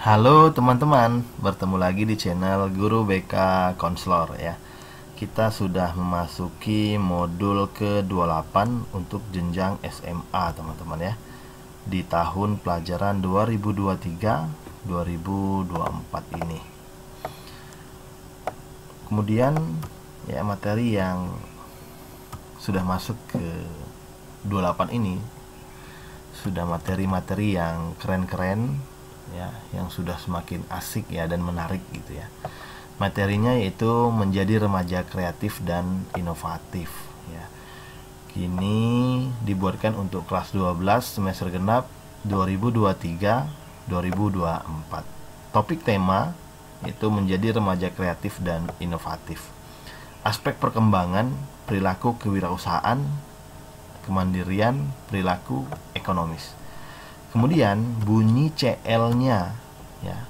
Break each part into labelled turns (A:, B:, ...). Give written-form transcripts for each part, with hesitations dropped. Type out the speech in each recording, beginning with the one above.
A: Halo teman-teman, bertemu lagi di channel Guru BK Konselor ya. Kita sudah memasuki modul ke-28 untuk jenjang SMA teman-teman ya. Di tahun pelajaran 2023-2024 ini. Kemudian ya materi yang sudah masuk ke 28 ini sudah materi-materi yang keren-keren ya, yang sudah semakin asik ya dan menarik gitu ya. Materinya yaitu menjadi remaja kreatif dan inovatif ya. Kini dibuatkan untuk kelas 12 semester genap 2023-2024. Topik tema yaitu menjadi remaja kreatif dan inovatif. Aspek perkembangan, perilaku kewirausahaan, kemandirian, perilaku ekonomis. Kemudian bunyi CL-nya ya,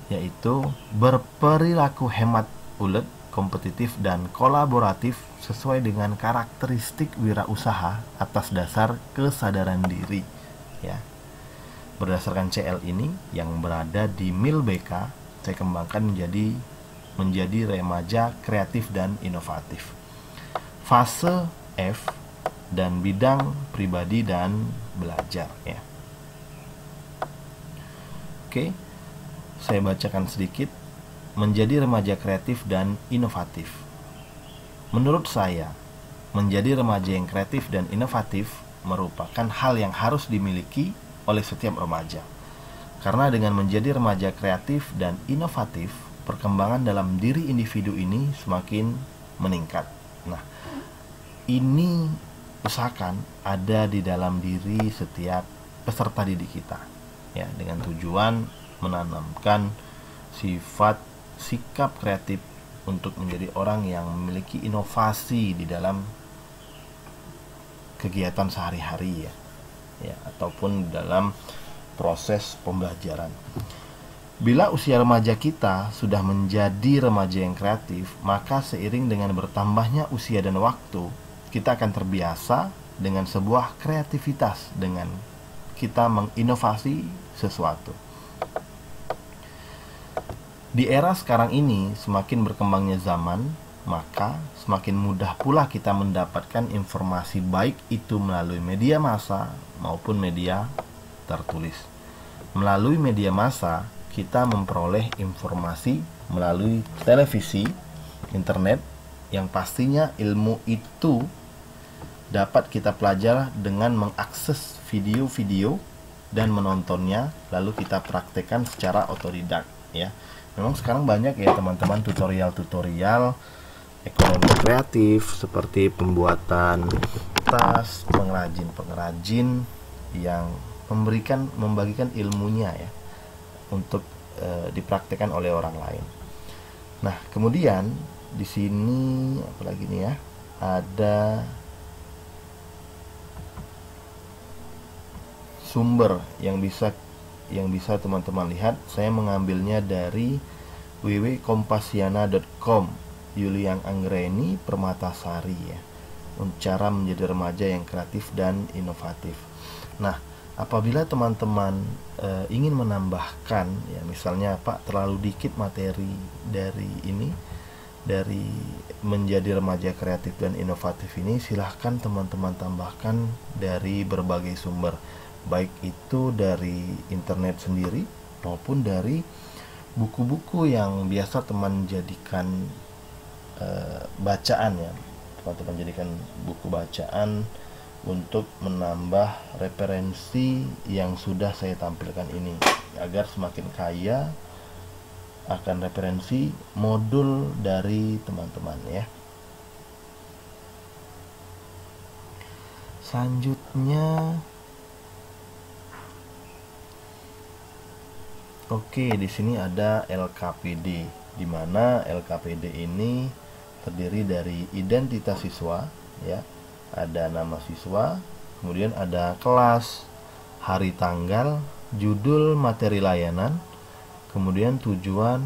A: yaitu berperilaku hemat, ulet, kompetitif dan kolaboratif sesuai dengan karakteristik wirausaha atas dasar kesadaran diri ya. Berdasarkan CL ini yang berada di MIL BK, saya kembangkan menjadi remaja kreatif dan inovatif. Fase F dan bidang pribadi dan belajar ya. Oke, saya bacakan sedikit. Menjadi remaja kreatif dan inovatif. Menurut saya, menjadi remaja yang kreatif dan inovatif merupakan hal yang harus dimiliki oleh setiap remaja. Karena dengan menjadi remaja kreatif dan inovatif, perkembangan dalam diri individu ini semakin meningkat. Nah, ini usahakan ada di dalam diri setiap peserta didik kita ya, dengan tujuan menanamkan sikap kreatif untuk menjadi orang yang memiliki inovasi di dalam kegiatan sehari-hari ya, ataupun dalam proses pembelajaran. Bila usia remaja kita sudah menjadi remaja yang kreatif, maka seiring dengan bertambahnya usia dan waktu, kita akan terbiasa dengan sebuah kreativitas dengan kita menginovasi sesuatu. Di era sekarang ini, semakin berkembangnya zaman, maka semakin mudah pula kita mendapatkan informasi baik itu melalui media massa maupun media tertulis. Melalui media massa, kita memperoleh informasi melalui televisi, internet, yang pastinya ilmu itu dapat kita pelajari dengan mengakses video-video dan menontonnya, lalu kita praktekkan secara otodidak ya. Memang sekarang banyak ya teman-teman tutorial-tutorial ekonomi kreatif seperti pembuatan tas, pengrajin-pengrajin yang membagikan ilmunya ya untuk dipraktekkan oleh orang lain. Nah, kemudian di sini apalagi nih ya, ada sumber yang bisa teman-teman lihat. Saya mengambilnya dari www.kompasiana.com, Yuliang Anggreni Permatasari ya, cara menjadi remaja yang kreatif dan inovatif. Nah, apabila teman-teman ingin menambahkan ya, misalnya Pak terlalu dikit materi dari menjadi remaja kreatif dan inovatif ini, silahkan teman-teman tambahkan dari berbagai sumber, baik itu dari internet sendiri maupun dari buku-buku yang biasa teman jadikan bacaan ya. Teman-teman jadikan buku bacaan untuk menambah referensi yang sudah saya tampilkan ini, agar semakin kaya akan referensi modul dari teman-teman ya. Selanjutnya, oke, di sini ada LKPD, di mana LKPD ini terdiri dari identitas siswa ya, ada nama siswa, kemudian ada kelas, hari tanggal, judul materi layanan, kemudian tujuan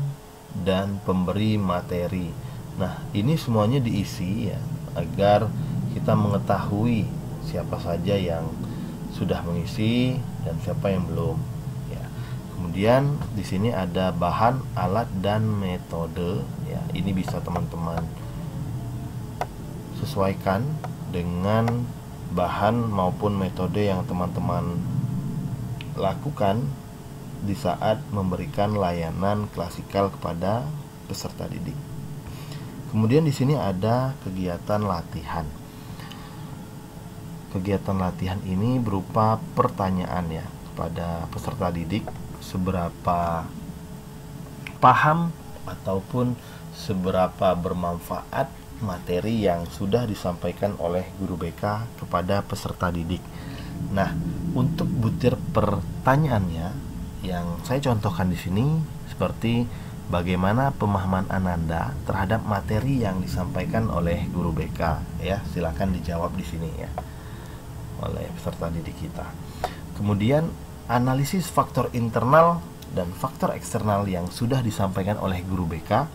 A: dan pemberi materi. Nah, ini semuanya diisi ya, agar kita mengetahui siapa saja yang sudah mengisi dan siapa yang belum ya. Kemudian di sini ada bahan, alat, dan metode. Ya, ini bisa teman-teman sesuaikan dengan bahan maupun metode yang teman-teman lakukan di saat memberikan layanan klasikal kepada peserta didik. Kemudian di sini ada kegiatan latihan. Kegiatan latihan ini berupa pertanyaan ya kepada peserta didik, seberapa paham ataupun seberapa bermanfaat materi yang sudah disampaikan oleh guru BK kepada peserta didik. Nah, untuk butir pertanyaannya yang saya contohkan di sini seperti bagaimana pemahaman Ananda terhadap materi yang disampaikan oleh guru BK ya. Silakan dijawab di sini ya oleh peserta didik kita. Kemudian analisis faktor internal dan faktor eksternal yang sudah disampaikan oleh guru BK,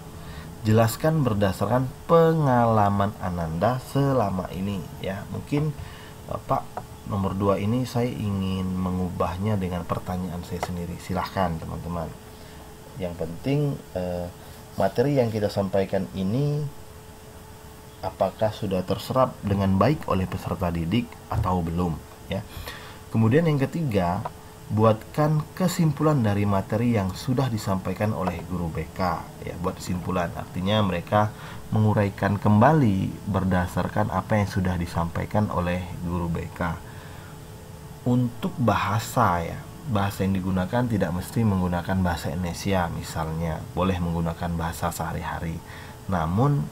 A: jelaskan berdasarkan pengalaman Ananda selama ini ya. Mungkin Pak, nomor 2 ini saya ingin mengubahnya dengan pertanyaan saya sendiri. Silahkan teman-teman. Yang penting materi yang kita sampaikan ini apakah sudah terserap dengan baik oleh peserta didik atau belum ya. Kemudian yang ketiga, buatkan kesimpulan dari materi yang sudah disampaikan oleh guru BK ya. Buat kesimpulan artinya mereka menguraikan kembali berdasarkan apa yang sudah disampaikan oleh guru BK. Untuk bahasa ya, bahasa yang digunakan tidak mesti menggunakan bahasa Indonesia misalnya, boleh menggunakan bahasa sehari-hari, namun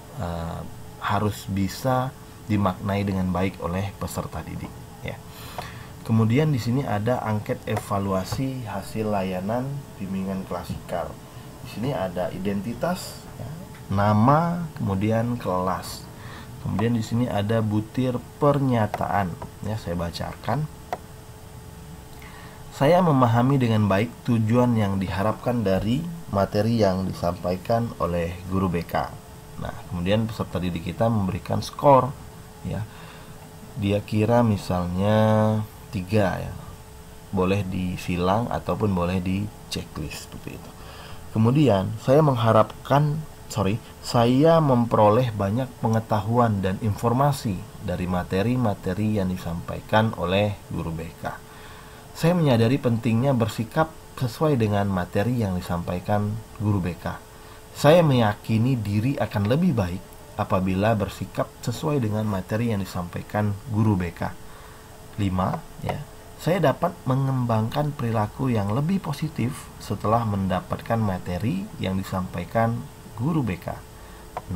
A: harus bisa dimaknai dengan baik oleh peserta didik ya. Kemudian di sini ada angket evaluasi hasil layanan bimbingan klasikal. Di sini ada identitas ya, nama, kemudian kelas. Kemudian di sini ada butir pernyataan ya, saya bacakan. Saya memahami dengan baik tujuan yang diharapkan dari materi yang disampaikan oleh guru BK. Nah, kemudian peserta didik kita memberikan skor ya. Dia kira misalnya 3 ya. Boleh disilang ataupun boleh di checklist seperti itu. Kemudian saya memperoleh banyak pengetahuan dan informasi dari materi-materi yang disampaikan oleh guru BK. Saya menyadari pentingnya bersikap sesuai dengan materi yang disampaikan guru BK. Saya meyakini diri akan lebih baik apabila bersikap sesuai dengan materi yang disampaikan guru BK. 5 ya. Saya dapat mengembangkan perilaku yang lebih positif setelah mendapatkan materi yang disampaikan guru BK. 6.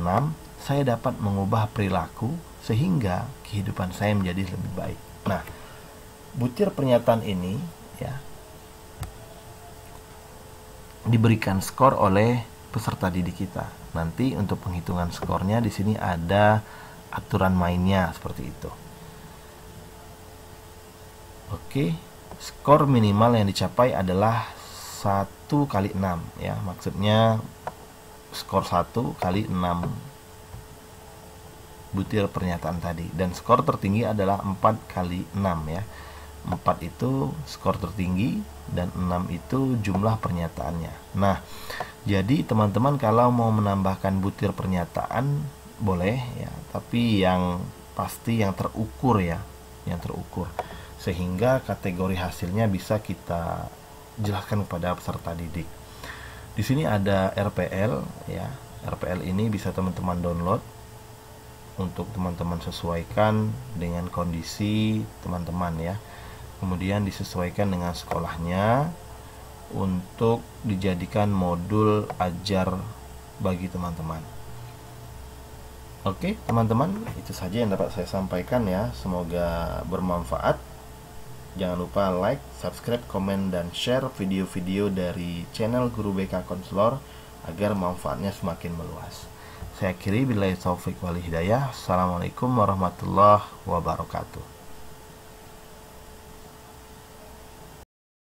A: Saya dapat mengubah perilaku sehingga kehidupan saya menjadi lebih baik. Nah, butir pernyataan ini ya diberikan skor oleh peserta didik kita. Nanti untuk penghitungan skornya di sini ada aturan mainnya seperti itu. Oke, skor minimal yang dicapai adalah 1 kali 6 ya. Maksudnya skor 1 kali 6 butir pernyataan tadi, dan skor tertinggi adalah 4 kali 6 ya. 4 itu skor tertinggi dan 6 itu jumlah pernyataannya. Nah, jadi teman-teman kalau mau menambahkan butir pernyataan boleh ya, tapi yang pasti yang terukur ya, yang terukur, sehingga kategori hasilnya bisa kita jelaskan kepada peserta didik. Di sini ada RPL ya. RPL ini bisa teman-teman download untuk teman-teman sesuaikan dengan kondisi teman-teman ya. Kemudian disesuaikan dengan sekolahnya untuk dijadikan modul ajar bagi teman-teman. Oke, teman-teman, itu saja yang dapat saya sampaikan ya. Semoga bermanfaat. Jangan lupa like, subscribe, komen, dan share video-video dari channel Guru BK Konselor agar manfaatnya semakin meluas. Saya akhiri billahi taufik wal hidayah. Assalamualaikum warahmatullahi wabarakatuh.